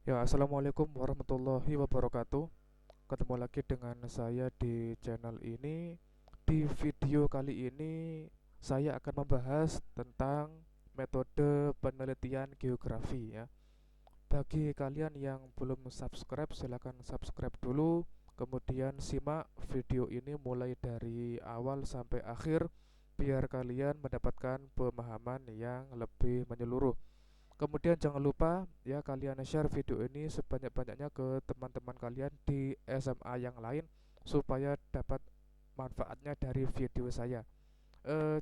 Ya, assalamualaikum warahmatullahi wabarakatuh. Ketemu lagi dengan saya di channel ini. Di video kali ini, saya akan membahas tentang metode penelitian geografi ya. Bagi kalian yang belum subscribe, silahkan subscribe dulu. Kemudian simak video ini mulai dari awal sampai akhir, biar kalian mendapatkan pemahaman yang lebih menyeluruh. Kemudian jangan lupa ya kalian share video ini sebanyak-banyaknya ke teman-teman kalian di SMA yang lain supaya dapat manfaatnya dari video saya.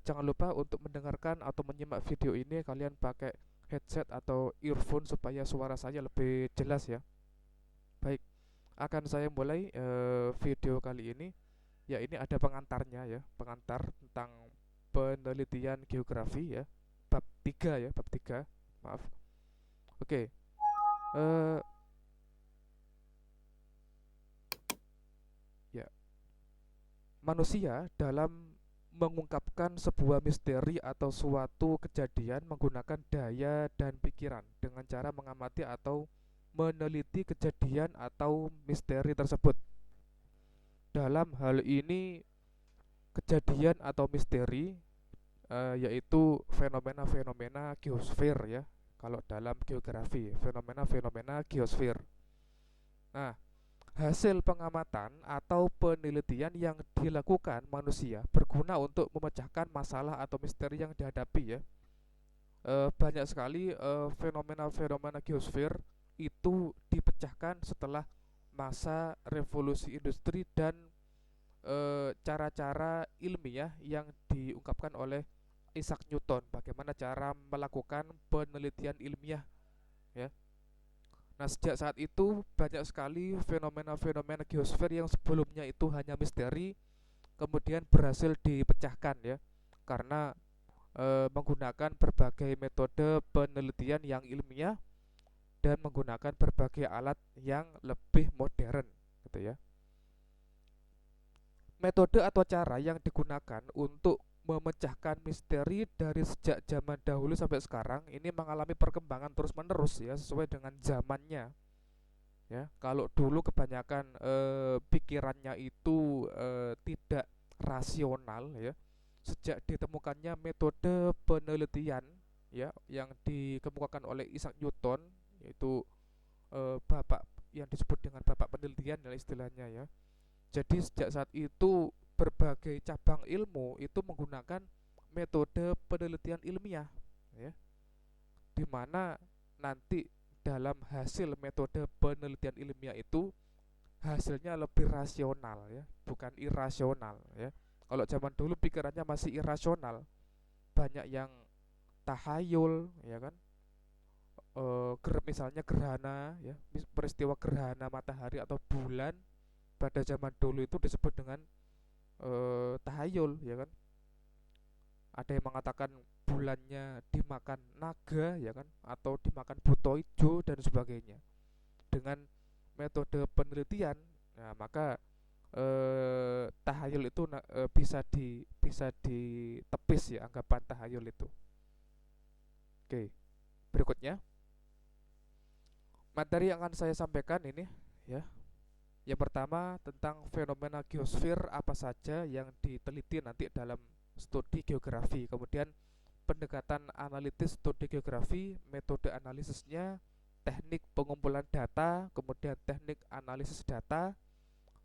Jangan lupa untuk mendengarkan atau menyimak video ini kalian pakai headset atau earphone supaya suara saya lebih jelas ya. Baik, akan saya mulai video kali ini. Ya, ini ada pengantarnya ya, pengantar tentang penelitian geografi ya. Bab 3 ya, bab 3. Maaf. Oke. eh ya, manusia dalam mengungkapkan sebuah misteri atau suatu kejadian menggunakan daya dan pikiran dengan cara mengamati atau meneliti kejadian atau misteri tersebut. Dalam hal ini, kejadian atau misteri yaitu fenomena-fenomena geosfer ya. Kalau dalam geografi, fenomena-fenomena geosfer. Nah, hasil pengamatan atau penelitian yang dilakukan manusia berguna untuk memecahkan masalah atau misteri yang dihadapi ya. Banyak sekali fenomena-fenomena geosfer itu dipecahkan setelah masa revolusi industri dan cara-cara ilmiah yang diungkapkan oleh Isaac Newton. Bagaimana cara melakukan penelitian ilmiah ya. Nah, sejak saat itu banyak sekali fenomena-fenomena geosfer yang sebelumnya itu hanya misteri kemudian berhasil dipecahkan ya karena menggunakan berbagai metode penelitian yang ilmiah dan menggunakan berbagai alat yang lebih modern gitu ya. Metode atau cara yang digunakan untuk memecahkan misteri dari sejak zaman dahulu sampai sekarang ini mengalami perkembangan terus-menerus ya sesuai dengan zamannya. Ya, kalau dulu kebanyakan pikirannya itu tidak rasional ya. Sejak ditemukannya metode penelitian ya yang dikemukakan oleh Isaac Newton, yaitu bapak yang disebut dengan bapak penelitian dalam istilahnya ya. Jadi sejak saat itu berbagai cabang ilmu itu menggunakan metode penelitian ilmiah ya, di mana nanti dalam hasil metode penelitian ilmiah itu hasilnya lebih rasional ya, bukan irasional ya. Kalau zaman dulu pikirannya masih irasional, banyak yang tahayul ya kan. Misalnya gerhana ya, peristiwa gerhana matahari atau bulan pada zaman dulu itu disebut dengan tahayul ya kan. Ada yang mengatakan bulannya dimakan naga ya kan, atau dimakan buto ijo dan sebagainya. Dengan metode penelitian, nah maka tahayul itu bisa ditepis ya anggapan tahayul itu. Oke, berikutnya materi yang akan saya sampaikan ini ya. Yang pertama tentang fenomena geosfer apa saja yang diteliti nanti dalam studi geografi. Kemudian pendekatan analitis studi geografi, metode analisisnya, teknik pengumpulan data, kemudian teknik analisis data,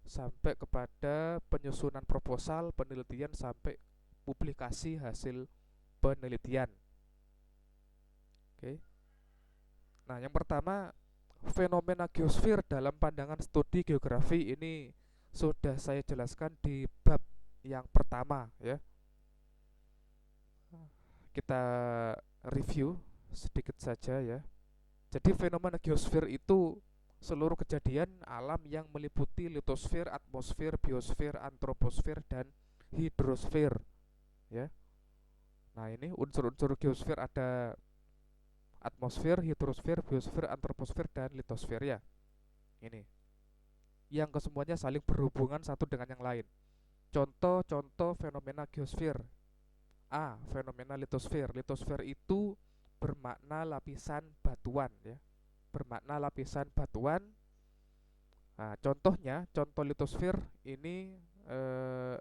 sampai kepada penyusunan proposal, penelitian, sampai publikasi hasil penelitian. Oke. Nah, yang pertama, fenomena geosfer dalam pandangan studi geografi ini sudah saya jelaskan di bab yang pertama ya. Kita review sedikit saja ya. Jadi fenomena geosfer itu seluruh kejadian alam yang meliputi litosfer, atmosfer, biosfer, antroposfer, dan hidrosfer ya. Nah, ini unsur-unsur geosfer ada atmosfer, hidrosfer, biosfer, antroposfer, dan litosfer ya. Ini yang kesemuanya saling berhubungan satu dengan yang lain. Contoh-contoh fenomena geosfer. A. Fenomena litosfer. Litosfer itu bermakna lapisan batuan ya. bermakna lapisan batuan. Nah, contoh litosfer ini eh,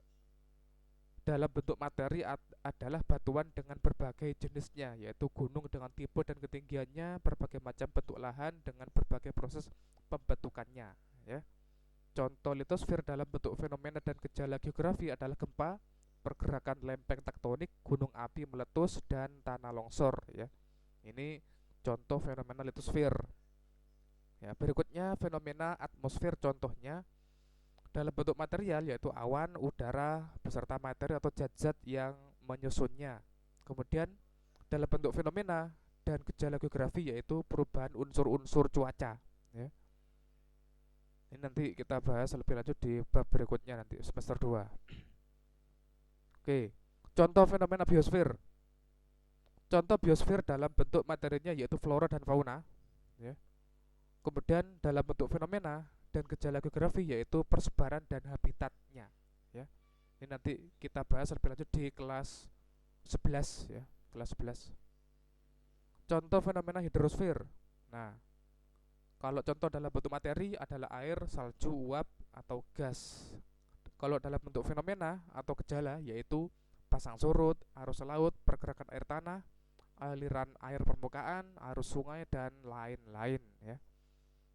dalam bentuk materi adalah batuan dengan berbagai jenisnya, yaitu gunung dengan tipe dan ketinggiannya, berbagai macam bentuk lahan dengan berbagai proses pembentukannya. Ya. Contoh litosfer dalam bentuk fenomena dan gejala geografi adalah gempa, pergerakan lempeng tektonik, gunung api meletus, dan tanah longsor. Ya. Ini contoh fenomena litosfer. Ya, berikutnya fenomena atmosfer, contohnya dalam bentuk material yaitu awan, udara beserta materi atau zat-zat yang menyusunnya. Kemudian dalam bentuk fenomena dan gejala geografi yaitu perubahan unsur-unsur cuaca. Ya. Ini nanti kita bahas lebih lanjut di bab berikutnya nanti semester 2. Oke, contoh fenomena biosfer. Contoh biosfer dalam bentuk materinya yaitu flora dan fauna. Ya. Kemudian dalam bentuk fenomena dan gejala geografi yaitu persebaran dan habitatnya. Ya. Ini nanti kita bahas lebih lanjut di kelas 11 ya, kelas 11. Contoh fenomena hidrosfer. Nah, kalau contoh dalam bentuk materi adalah air, salju, uap, atau gas. Kalau dalam bentuk fenomena atau gejala yaitu pasang surut, arus laut, pergerakan air tanah, aliran air permukaan, arus sungai, dan lain-lain ya.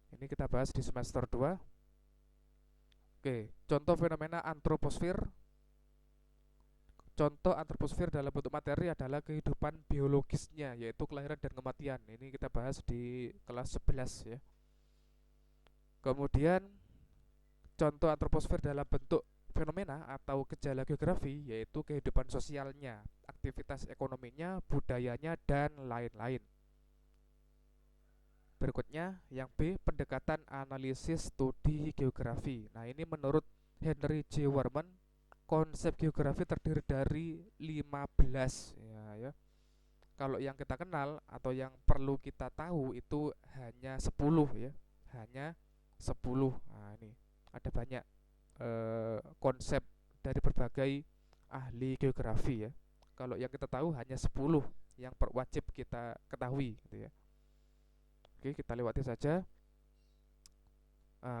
Ini kita bahas di semester 2. Oke, contoh fenomena antroposfer. Contoh antroposfer dalam bentuk materi adalah kehidupan biologisnya, yaitu kelahiran dan kematian. Ini kita bahas di kelas 11 ya. Kemudian contoh antroposfer dalam bentuk fenomena atau gejala geografi yaitu kehidupan sosialnya, aktivitas ekonominya, budayanya, dan lain-lain. Berikutnya yang B, pendekatan analisis studi geografi. Nah, ini menurut Henry J. Warman, konsep geografi terdiri dari 15 ya. Kalau yang kita kenal atau yang perlu kita tahu itu hanya 10 ya. Hanya 10. Nah, ini ada banyak konsep dari berbagai ahli geografi ya. Kalau yang kita tahu hanya 10 yang wajib kita ketahui gitu ya. Oke, kita lewati saja.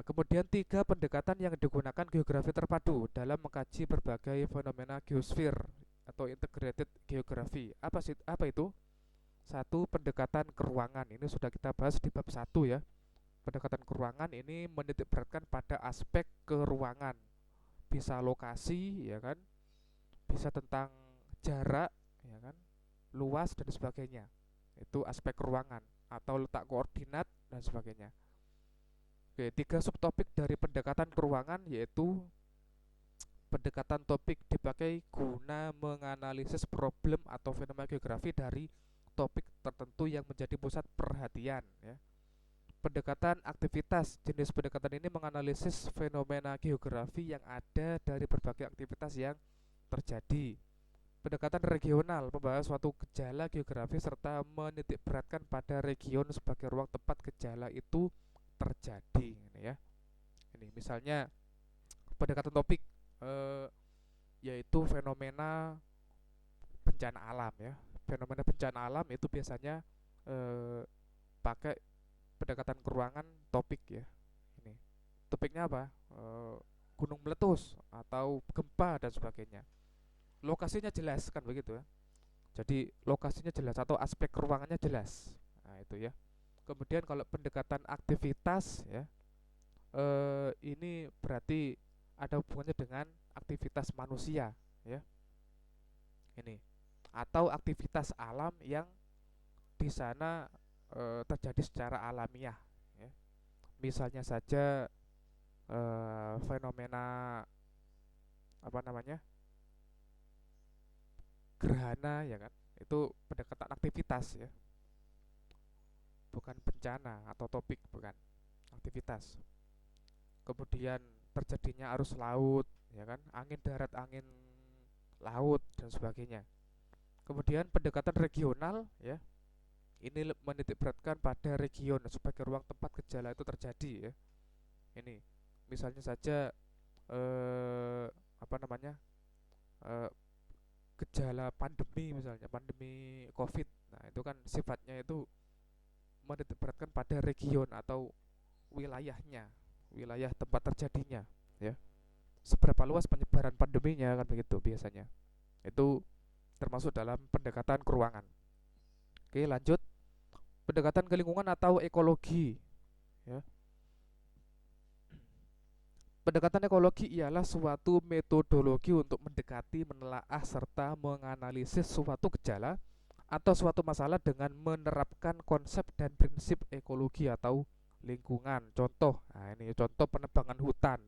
Kemudian 3 pendekatan yang digunakan geografi terpadu dalam mengkaji berbagai fenomena geosfer atau integrated geography. Apa itu? Satu, pendekatan keruangan. Ini sudah kita bahas di bab 1 ya. Pendekatan keruangan ini menitikberatkan pada aspek keruangan. Bisa lokasi ya kan? Bisa tentang jarak ya kan? Luas dan sebagainya. Itu aspek keruangan atau letak koordinat dan sebagainya. Oke, 3 subtopik dari pendekatan keruangan yaitu pendekatan topik dipakai guna menganalisis problem atau fenomena geografi dari topik tertentu yang menjadi pusat perhatian ya. Pendekatan aktivitas, jenis pendekatan ini menganalisis fenomena geografi yang ada dari berbagai aktivitas yang terjadi. Pendekatan regional membahas suatu gejala geografi serta menitikberatkan pada region sebagai ruang tempat gejala itu terjadi ini ya. Ini misalnya pendekatan topik yaitu fenomena bencana alam ya. Fenomena bencana alam itu biasanya pakai pendekatan keruangan topik ya. Ini topiknya apa? Gunung meletus atau gempa dan sebagainya. Lokasinya jelas kan begitu ya. Jadi lokasinya jelas atau aspek ruangannya jelas. Nah, itu ya. Kemudian kalau pendekatan aktivitas ya, ini berarti ada hubungannya dengan aktivitas manusia ya. Ini atau aktivitas alam yang di sana terjadi secara alamiah ya. Misalnya saja fenomena apa namanya? Gerhana ya kan. Itu pendekatan aktivitas ya. Bukan bencana atau topik, bukan. Aktivitas. Kemudian terjadinya arus laut ya kan, angin darat, angin laut dan sebagainya. Kemudian pendekatan regional ya, ini menitikberatkan pada region sebagai ruang tempat gejala itu terjadi ya. Ini misalnya saja apa namanya, eh, gejala pandemi, misalnya pandemi COVID. Nah, itu kan sifatnya itu menitik beratkan pada region atau wilayahnya, wilayah tempat terjadinya, ya. Seberapa luas penyebaran pandeminya kan begitu biasanya. Itu termasuk dalam pendekatan keuangan. Oke, lanjut. Pendekatan ke lingkungan atau ekologi, ya. Pendekatan ekologi ialah suatu metodologi untuk mendekati, menelaah, serta menganalisis suatu gejala atau suatu masalah dengan menerapkan konsep dan prinsip ekologi atau lingkungan. Contoh, nah ini contoh penebangan hutan.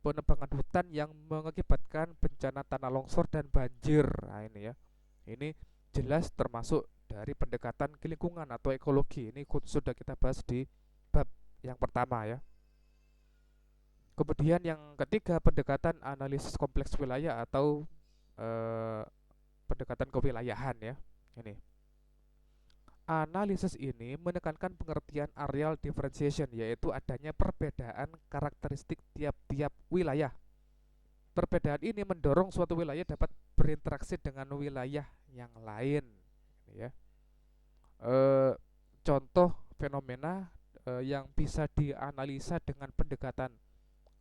Penebangan hutan yang mengakibatkan bencana tanah longsor dan banjir. Nah ini ya. Ini jelas termasuk dari pendekatan ke lingkungan atau ekologi. Ini sudah kita bahas di bab yang pertama ya. Kemudian yang ketiga, pendekatan analisis kompleks wilayah atau eh, pendekatan kewilayahan ya. Ini. Analisis ini menekankan pengertian areal differentiation, yaitu adanya perbedaan karakteristik tiap-tiap wilayah. Perbedaan ini mendorong suatu wilayah dapat berinteraksi dengan wilayah yang lain. Ini ya. Eh, Contoh fenomena yang bisa dianalisa dengan pendekatan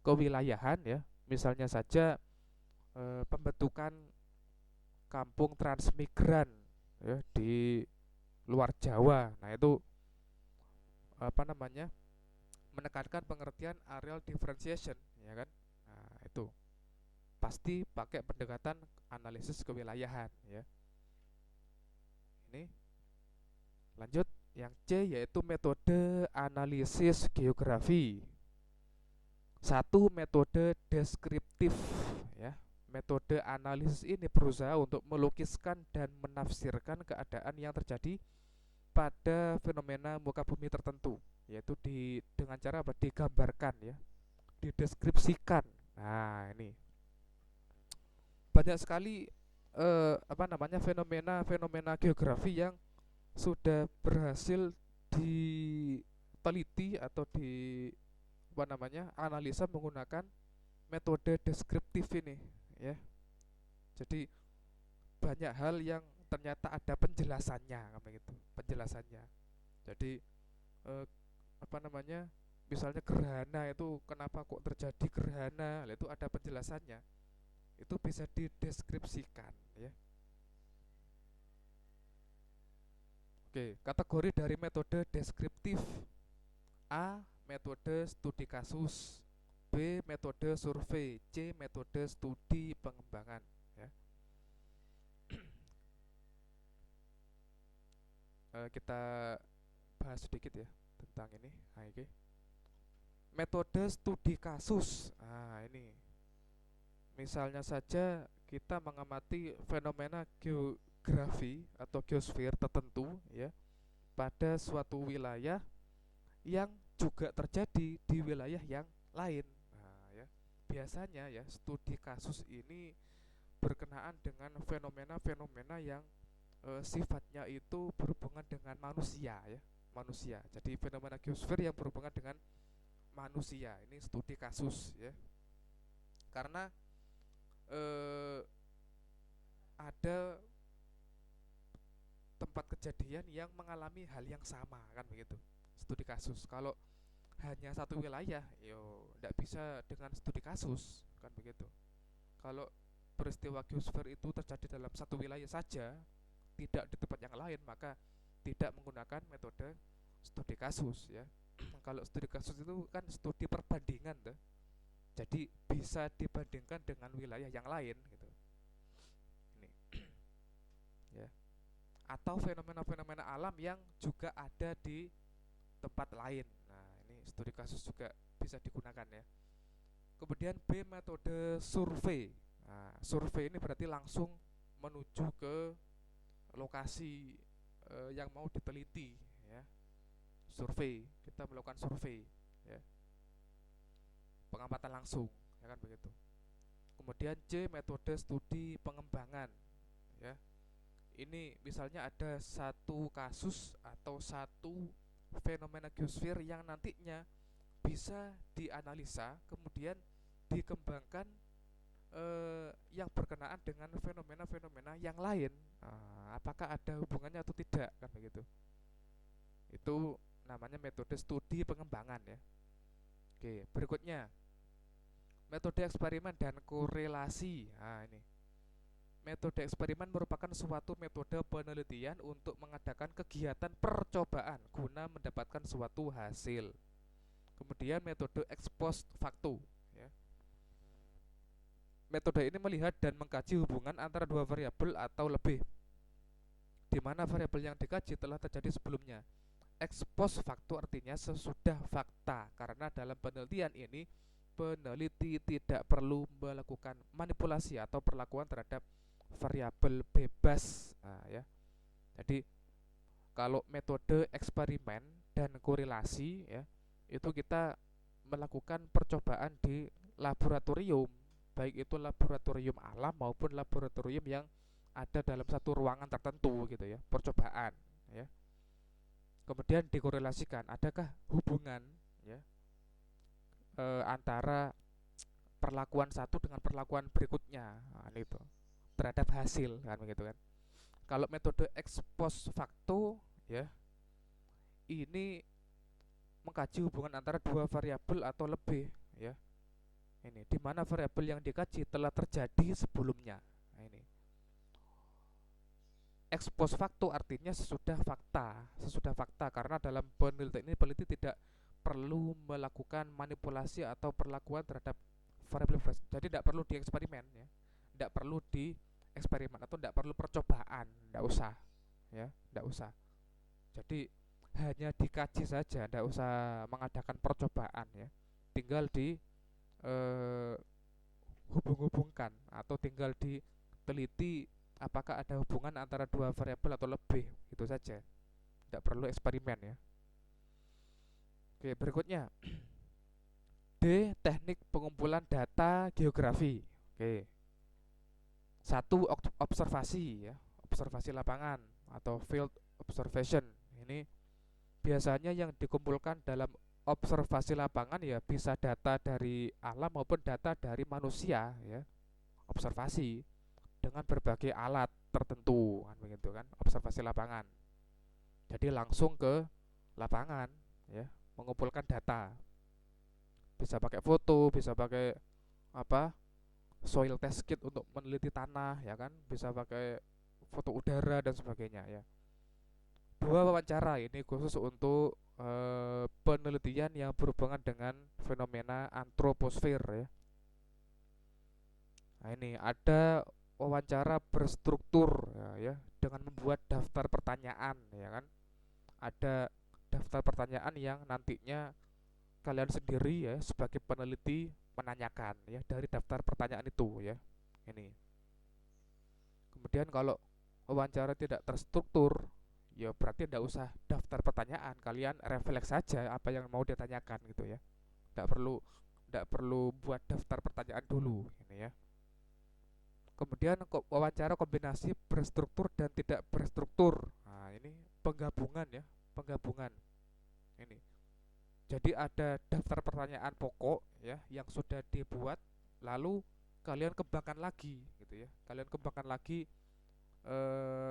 kewilayahan ya, misalnya saja pembentukan kampung transmigran ya di luar Jawa. Nah itu apa namanya, menekankan pengertian areal differentiation ya kan. Nah itu pasti pakai pendekatan analisis kewilayahan ya. Ini lanjut yang C, yaitu metode analisis geografi. Satu, metode deskriptif ya. Metode analisis ini berusaha untuk melukiskan dan menafsirkan keadaan yang terjadi pada fenomena muka bumi tertentu, yaitu dengan cara apa? Digambarkan ya, dideskripsikan. Nah, ini banyak sekali apa namanya, fenomena-fenomena geografi yang sudah berhasil diteliti atau di apa namanya, analisa menggunakan metode deskriptif ini ya. Jadi banyak hal yang ternyata ada penjelasannya kan begitu, penjelasannya. Jadi eh, apa namanya, misalnya gerhana itu kenapa kok terjadi gerhana, itu ada penjelasannya, itu bisa dideskripsikan ya. Oke, kategori dari metode deskriptif: A, metode studi kasus; B, metode survei; C, metode studi pengembangan ya. Kita bahas sedikit ya tentang ini. Nah, ini metode studi kasus. Nah, ini misalnya saja kita mengamati fenomena geografi atau geosfer tertentu ya pada suatu wilayah yang juga terjadi di wilayah yang lain. Nah, ya. Biasanya ya studi kasus ini berkenaan dengan fenomena-fenomena yang sifatnya itu berhubungan dengan manusia ya, manusia. Jadi fenomena geosfer yang berhubungan dengan manusia ini studi kasus ya. Karena ada tempat kejadian yang mengalami hal yang sama kan begitu. Studi kasus. Kalau hanya satu wilayah, yo tidak bisa dengan studi kasus kan begitu. Kalau peristiwa geosfer itu terjadi dalam satu wilayah saja, tidak di tempat yang lain, maka tidak menggunakan metode studi kasus ya. Kalau studi kasus itu kan studi perbandingan tuh. Jadi bisa dibandingkan dengan wilayah yang lain gitu. Ini ya. Atau fenomena-fenomena alam yang juga ada di tempat lain. Nah, ini studi kasus juga bisa digunakan ya. Kemudian B, metode survei. Nah, survei ini berarti langsung menuju ke lokasi yang mau diteliti ya. Survei, kita melakukan survei ya. Pengamatan langsung ya kan begitu. Kemudian C, metode studi pengembangan ya. Ini misalnya ada satu kasus atau satu fenomena geosfer yang nantinya bisa dianalisa kemudian dikembangkan yang berkenaan dengan fenomena-fenomena yang lain. Apakah ada hubungannya atau tidak kan begitu. Itu namanya metode studi pengembangan ya. Oke, berikutnya metode eksperimen dan korelasi. Nah, ini. Metode eksperimen merupakan suatu metode penelitian untuk mengadakan kegiatan percobaan guna mendapatkan suatu hasil. Kemudian metode ex post facto ya. Metode ini melihat dan mengkaji hubungan antara dua variabel atau lebih, di mana variabel yang dikaji telah terjadi sebelumnya. Ex post facto artinya sesudah fakta, karena dalam penelitian ini peneliti tidak perlu melakukan manipulasi atau perlakuan terhadap variabel bebas. Nah, ya. Jadi kalau metode eksperimen dan korelasi ya, itu kita melakukan percobaan di laboratorium, baik itu laboratorium alam maupun laboratorium yang ada dalam satu ruangan tertentu gitu ya, percobaan ya. Kemudian dikorelasikan, adakah hubungan ya antara perlakuan satu dengan perlakuan berikutnya, nah, itu terhadap hasil kan begitu kan. Kalau metode ex post facto ya, ini mengkaji hubungan antara dua variabel atau lebih ya. Ini di mana variabel yang dikaji telah terjadi sebelumnya. Nah, ini ex post facto artinya sesudah fakta karena dalam penelitian ini peneliti tidak perlu melakukan manipulasi atau perlakuan terhadap variabel bebas. Jadi tidak perlu dieksperimen ya. Tidak perlu dieksperimen atau tidak perlu percobaan, tidak usah ya, tidak usah. Jadi hanya dikaji saja, tidak usah mengadakan percobaan ya. Tinggal di hubung-hubungkan atau tinggal diteliti apakah ada hubungan antara dua variabel atau lebih, itu saja. Tidak perlu eksperimen ya. Oke, berikutnya D. Teknik pengumpulan data geografi. Oke. Satu, observasi ya, observasi lapangan atau field observation. Ini biasanya yang dikumpulkan dalam observasi lapangan ya bisa data dari alam maupun data dari manusia ya. Observasi dengan berbagai alat tertentu kan begitu kan, observasi lapangan. Jadi langsung ke lapangan ya, mengumpulkan data. Bisa pakai foto, bisa pakai apa? Soil test kit untuk meneliti tanah ya kan, bisa pakai foto udara dan sebagainya ya. Dua, wawancara ini khusus untuk penelitian yang berhubungan dengan fenomena antroposfer ya. Nah, ini ada wawancara berstruktur ya, dengan membuat daftar pertanyaan ya kan. Ada daftar pertanyaan yang nantinya kalian sendiri ya sebagai peneliti menanyakan ya dari daftar pertanyaan itu ya. Ini. Kemudian kalau wawancara tidak terstruktur, ya berarti tidak usah daftar pertanyaan, kalian refleks saja apa yang mau ditanyakan gitu ya. Tidak perlu buat daftar pertanyaan dulu ini ya. Kemudian wawancara kombinasi berstruktur dan tidak berstruktur. Nah, ini penggabungan ya, penggabungan. Ini. Jadi ada daftar pertanyaan pokok ya yang sudah dibuat, lalu kalian kembangkan lagi gitu ya. Kalian kembangkan lagi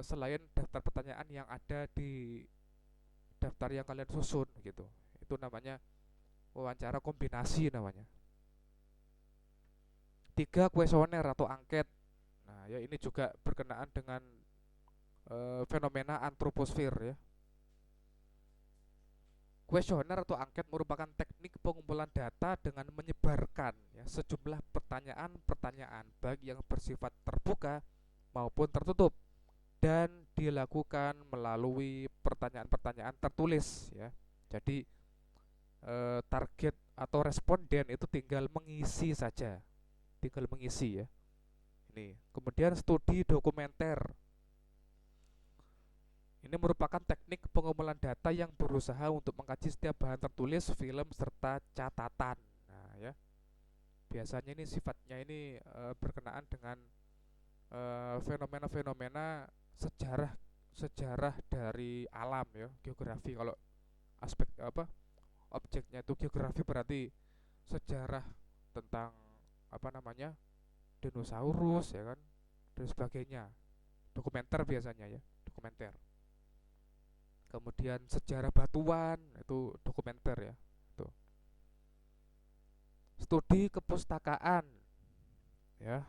selain daftar pertanyaan yang ada di daftar yang kalian susun gitu. Itu namanya wawancara kombinasi namanya. Tiga, kuesioner atau angket. Nah, ya ini juga berkenaan dengan fenomena antroposfer ya. Kuesioner atau angket merupakan teknik pengumpulan data dengan menyebarkan ya, sejumlah pertanyaan-pertanyaan baik yang bersifat terbuka maupun tertutup dan dilakukan melalui pertanyaan-pertanyaan tertulis ya. Jadi target atau responden itu tinggal mengisi saja, tinggal mengisi ya. Ini kemudian studi dokumenter. Ini merupakan teknik pengumpulan data yang berusaha untuk mengkaji setiap bahan tertulis, film, serta catatan. Nah, ya. Biasanya ini sifatnya ini berkenaan dengan fenomena-fenomena sejarah sejarah dari alam ya, geografi. Kalau aspek apa objeknya itu geografi berarti sejarah tentang apa namanya dinosaurus ya kan dan sebagainya. Dokumenter biasanya ya, dokumenter. Kemudian sejarah batuan itu dokumenter ya. Tuh. Studi kepustakaan ya.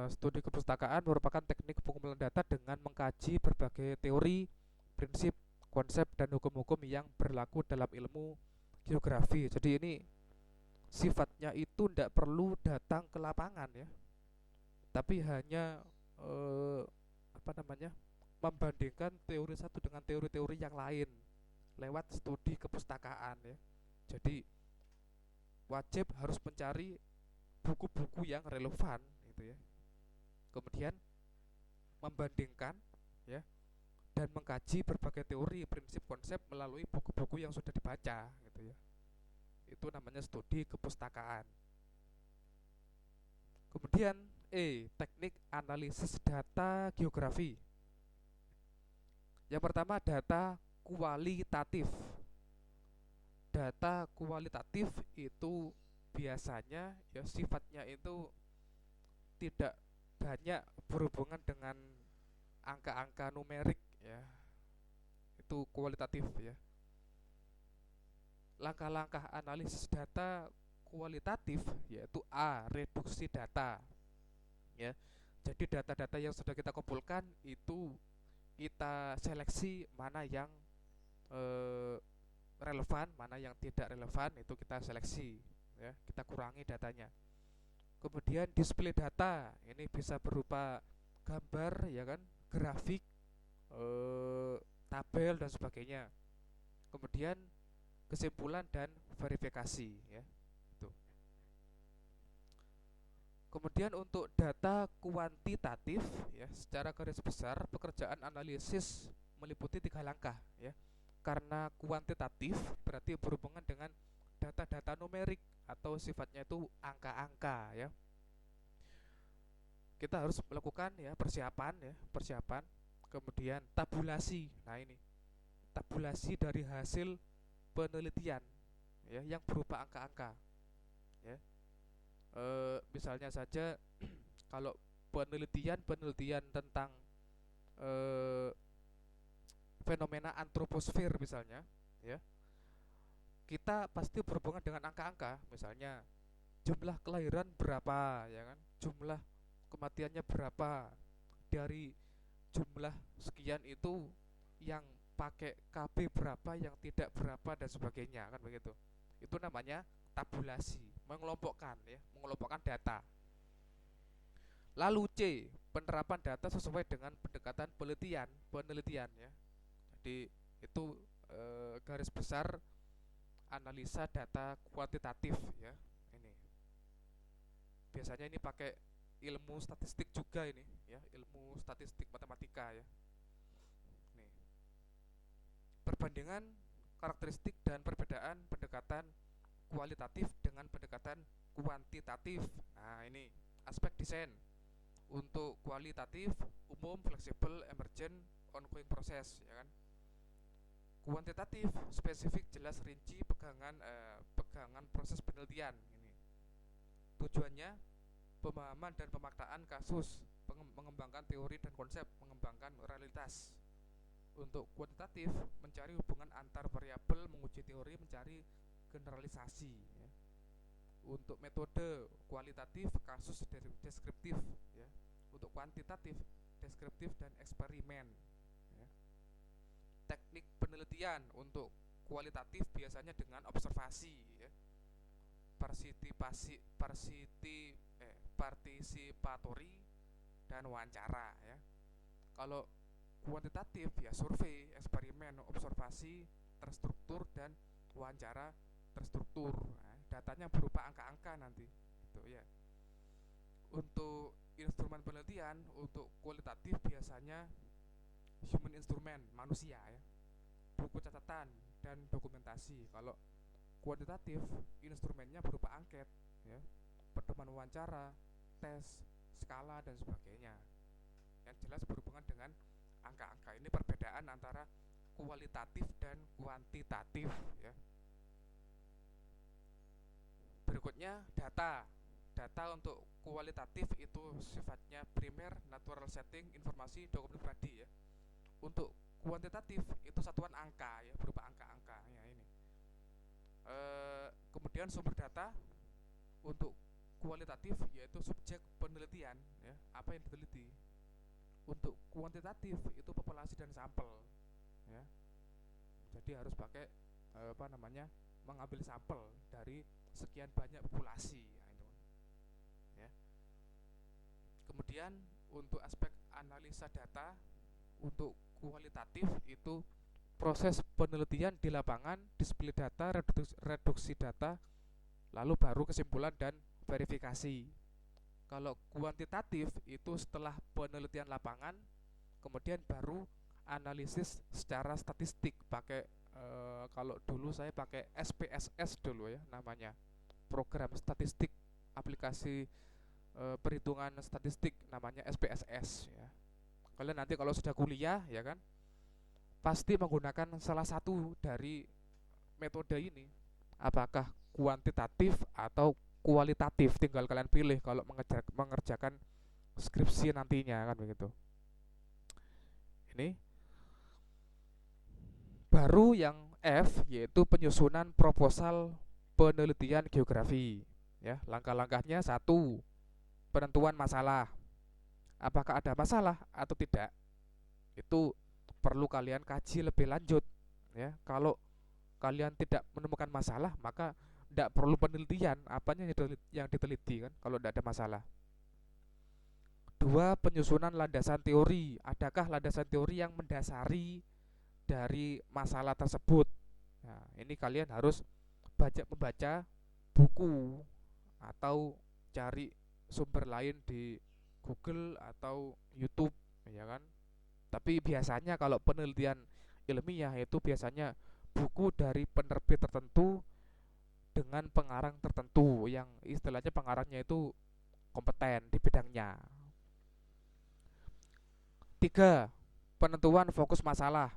Studi kepustakaan merupakan teknik pengumpulan data dengan mengkaji berbagai teori, prinsip, konsep dan hukum-hukum yang berlaku dalam ilmu geografi. Jadi ini sifatnya itu tidak perlu datang ke lapangan ya, tapi hanya eh, apa namanya, membandingkan teori satu dengan teori-teori yang lain lewat studi kepustakaan ya. Jadi wajib harus mencari buku-buku yang relevan gitu ya. Kemudian membandingkan ya dan mengkaji berbagai teori, prinsip, konsep melalui buku-buku yang sudah dibaca gitu ya. Itu namanya studi kepustakaan. Kemudian teknik analisis data geografi. Yang pertama data kualitatif. Data kualitatif itu biasanya ya sifatnya itu tidak banyak berhubungan dengan angka-angka numerik ya. Itu kualitatif ya. Langkah-langkah analisis data kualitatif yaitu A. Reduksi data ya. Jadi data-data yang sudah kita kumpulkan itu kita seleksi mana yang eh, relevan, mana yang tidak relevan, itu kita seleksi ya, kita kurangi datanya. Kemudian display data ini bisa berupa gambar ya kan, grafik, eh, tabel dan sebagainya. Kemudian kesimpulan dan verifikasi ya. Itu. Kemudian untuk data kuantitatif ya, secara garis besar pekerjaan analisis meliputi 3 langkah ya. Karena kuantitatif berarti berhubungan dengan data-data numerik atau sifatnya itu angka-angka ya. Kita harus melakukan ya persiapan, kemudian tabulasi. Nah, ini tabulasi dari hasil penelitian ya yang berupa angka-angka ya. Misalnya saja kalau penelitian tentang eh, fenomena antroposfer misalnya ya, kita pasti berhubungan dengan angka-angka, misalnya jumlah kelahiran berapa ya kan, jumlah kematiannya berapa, dari jumlah sekian itu yang pakai KB berapa, yang tidak berapa dan sebagainya kan begitu. Itu namanya tabulasi, mengelompokkan data. Lalu C, penerapan data sesuai dengan pendekatan penelitian ya. Jadi itu garis besar analisa data kuantitatif ya. Ini biasanya ini pakai ilmu statistik juga ini ya, ilmu statistik matematika ya. Nih, perbandingan karakteristik dan perbedaan pendekatan kualitatif dengan pendekatan kuantitatif. Nah, ini aspek desain. Untuk kualitatif, umum, fleksibel, emergent, ongoing proses ya kan. Kuantitatif, spesifik, jelas, rinci, pegangan proses penelitian ini. Tujuannya pemahaman dan pemaknaan kasus, mengembangkan teori dan konsep, mengembangkan realitas. Untuk kuantitatif, mencari hubungan antar variabel, menguji teori, mencari generalisasi ya. Untuk metode kualitatif, kasus deskriptif ya. Untuk kuantitatif, deskriptif dan eksperimen ya. Teknik penelitian untuk kualitatif biasanya dengan observasi ya, partisipatori dan wawancara ya. Kalau kuantitatif ya survei, eksperimen, observasi terstruktur dan wawancara terstruktur. Nah, datanya berupa angka-angka nanti gitu ya. Untuk instrumen penelitian untuk kualitatif biasanya human instrument, manusia ya, buku catatan dan dokumentasi. Kalau kuantitatif instrumennya berupa angket ya, pedoman wawancara, tes, skala dan sebagainya. Yang jelas berhubungan dengan angka-angka. Ini perbedaan antara kualitatif dan kuantitatif ya. Berikutnya data. Data untuk kualitatif itu sifatnya primer, natural setting, informasi, dokumen pribadi ya. Untuk kuantitatif itu satuan angka ya, berupa angka-angka ya ini. Kemudian sumber data untuk kualitatif yaitu subjek penelitian ya, apa yang diteliti. Untuk kuantitatif itu populasi dan sampel ya. Jadi harus pakai mengambil sampel dari sekian banyak populasi ya, itu ya. Kemudian untuk aspek analisa data untuk kualitatif itu proses penelitian di lapangan, display data, reduksi data, lalu baru kesimpulan dan verifikasi. Kalau kuantitatif itu setelah penelitian lapangan, kemudian baru analisis secara statistik pakai kalau dulu saya pakai SPSS dulu ya namanya, program statistik aplikasi perhitungan statistik namanya SPSS ya. Kalian nanti kalau sudah kuliah ya kan pasti menggunakan salah satu dari metode ini, apakah kuantitatif atau kualitatif, tinggal kalian pilih kalau mengerjakan skripsi nantinya kan begitu. Ini baru yang F yaitu penyusunan proposal penelitian geografi ya. Langkah-langkahnya: satu, penentuan masalah, apakah ada masalah atau tidak, itu perlu kalian kaji lebih lanjut ya. Kalau kalian tidak menemukan masalah maka tidak perlu penelitian, apanya yang diteliti kan kalau tidak ada masalah. Dua, penyusunan landasan teori, adakah landasan teori yang mendasari dari masalah tersebut. Nah, ini kalian harus membaca buku atau cari sumber lain di Google atau YouTube ya kan. Tapi biasanya kalau penelitian ilmiah itu biasanya buku dari penerbit tertentu dengan pengarang tertentu yang istilahnya pengarangnya itu kompeten di bidangnya. Tiga, penentuan fokus masalah,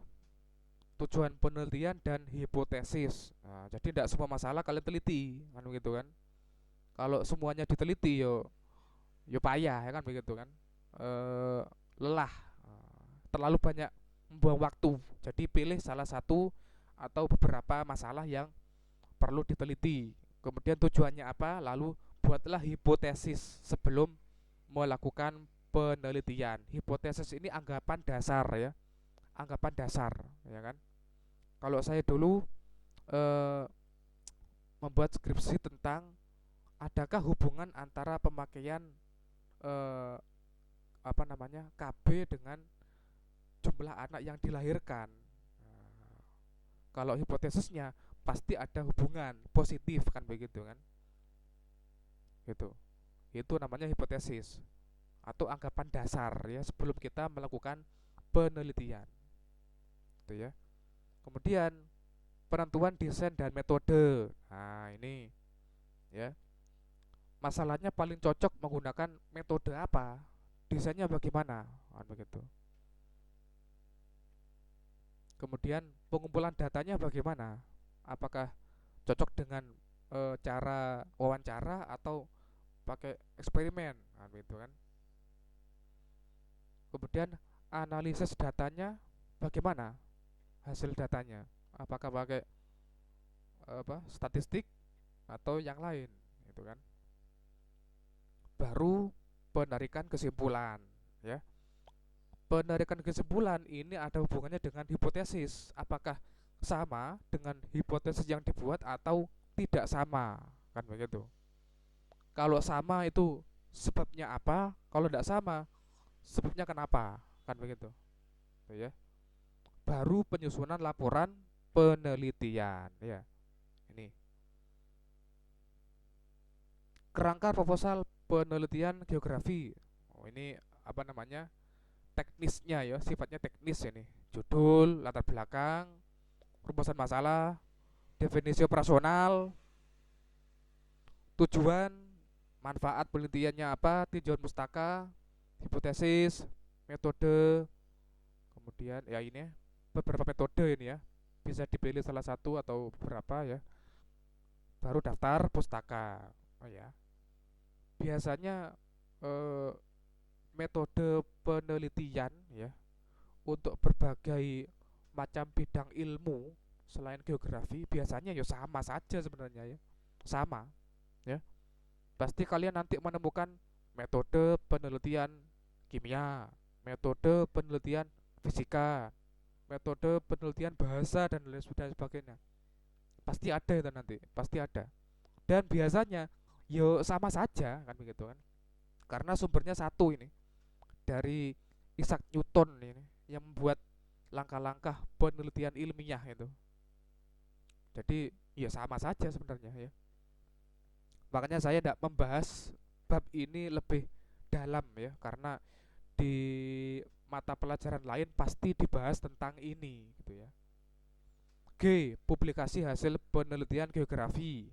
tujuan penelitian dan hipotesis. Nah, jadi tidak semua masalah kalian teliti kan begitu kan. Kalau semuanya diteliti yo payah ya kan begitu kan. Lelah, terlalu banyak membuang waktu. Jadi pilih salah satu atau beberapa masalah yang perlu diteliti. Kemudian tujuannya apa, lalu buatlah hipotesis sebelum melakukan penelitian. Hipotesis ini anggapan dasar ya, anggapan dasar ya kan. Kalau saya dulu membuat skripsi tentang adakah hubungan antara pemakaian KB dengan jumlah anak yang dilahirkan. Kalau hipotesisnya pasti ada hubungan positif kan begitu kan. Gitu. Itu namanya hipotesis atau anggapan dasar ya sebelum kita melakukan penelitian. Gitu ya. Kemudian penentuan desain dan metode. Nah, ini ya. Masalahnya paling cocok menggunakan metode apa? Desainnya bagaimana? Kan begitu. Kemudian pengumpulan datanya bagaimana? Apakah cocok dengan cara wawancara atau pakai eksperimen? Nah, gitu kan. Kemudian analisis datanya bagaimana? Hasil datanya apakah pakai statistik atau yang lain, gitu kan. Baru penarikan kesimpulan, ya. Penarikan kesimpulan ini ada hubungannya dengan hipotesis. Apakah sama dengan hipotesis yang dibuat atau tidak sama, kan begitu. Kalau sama itu sebabnya apa? Kalau tidak sama, sebabnya kenapa? Kan begitu. Tuh ya. Baru penyusunan laporan penelitian, ya. Ini. Kerangka proposal penelitian geografi. Oh, ini teknisnya ya, sifatnya teknis ini. Judul, latar belakang, rumusan masalah, definisi operasional, tujuan, manfaat penelitiannya apa, tinjauan pustaka, hipotesis, metode, kemudian ya ini beberapa metode ini ya. Bisa dipilih salah satu atau beberapa ya. Baru daftar pustaka. Oh ya. Biasanya metode penelitian ya untuk berbagai macam bidang ilmu selain geografi biasanya ya sama saja sebenarnya ya. Sama, ya. Pasti kalian nanti menemukan metode penelitian kimia, metode penelitian fisika, metode penelitian bahasa dan lain sebagainya. Pasti ada itu nanti, pasti ada. Dan biasanya yo sama saja kan begitu kan. Karena sumbernya satu ini dari Isaac Newton ini yang membuat langkah-langkah penelitian ilmiah itu. Jadi ya sama saja sebenarnya ya. Makanya saya tidak membahas bab ini lebih dalam ya, karena di mata pelajaran lain pasti dibahas tentang ini gitu ya. G. Publikasi hasil penelitian geografi.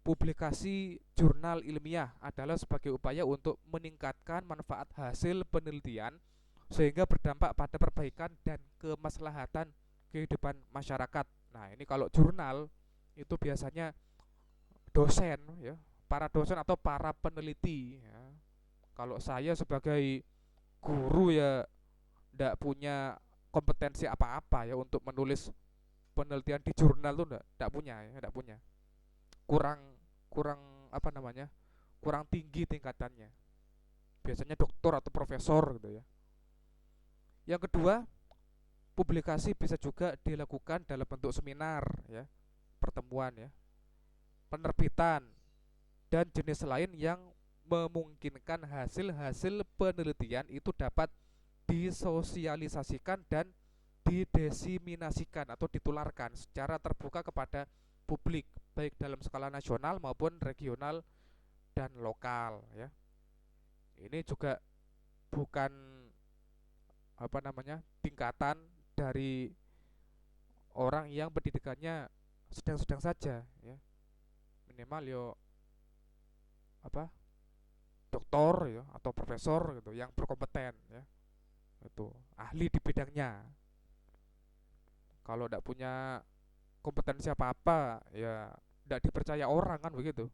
Publikasi jurnal ilmiah adalah sebagai upaya untuk meningkatkan manfaat hasil penelitian sehingga berdampak pada perbaikan dan kemaslahatan kehidupan masyarakat. Nah, ini kalau jurnal itu biasanya dosen ya, para dosen atau para peneliti ya. Kalau saya sebagai guru ya ndak punya kompetensi apa-apa ya untuk menulis penelitian di jurnal tuh ndak punya ya, ndak punya. Kurang kurang apa namanya? Kurang tinggi tingkatannya. Biasanya doktor atau profesor gitu ya. Yang kedua, publikasi bisa juga dilakukan dalam bentuk seminar ya, pertemuan ya, penerbitan dan jenis lain yang memungkinkan hasil-hasil penelitian itu dapat disosialisasikan dan didesiminasikan atau ditularkan secara terbuka kepada publik baik dalam skala nasional maupun regional dan lokal ya. Ini juga bukan apa namanya tingkatan dari orang yang pendidikannya sedang-sedang saja ya, minimal yo apa doktor ya atau profesor gitu yang berkompeten ya, itu ahli di bidangnya. Kalau tidak punya kompetensi apa-apa ya tidak dipercaya orang kan begitu,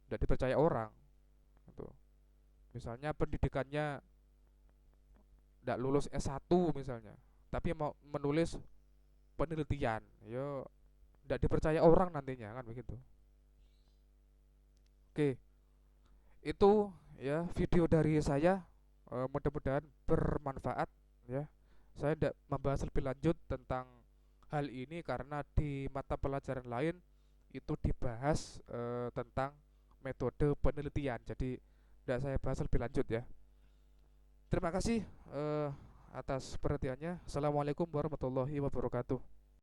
tidak dipercaya orang gitu. Misalnya pendidikannya tidak lulus S1 misalnya tapi mau menulis penelitian ya tidak dipercaya orang nantinya kan begitu. Oke, itu ya video dari saya. Mudah-mudahan bermanfaat ya. Saya tidak membahas lebih lanjut tentang hal ini karena di mata pelajaran lain itu dibahas tentang metode penelitian. Jadi tidak saya bahas lebih lanjut ya. Terima kasih atas perhatiannya. Assalamualaikum warahmatullahi wabarakatuh.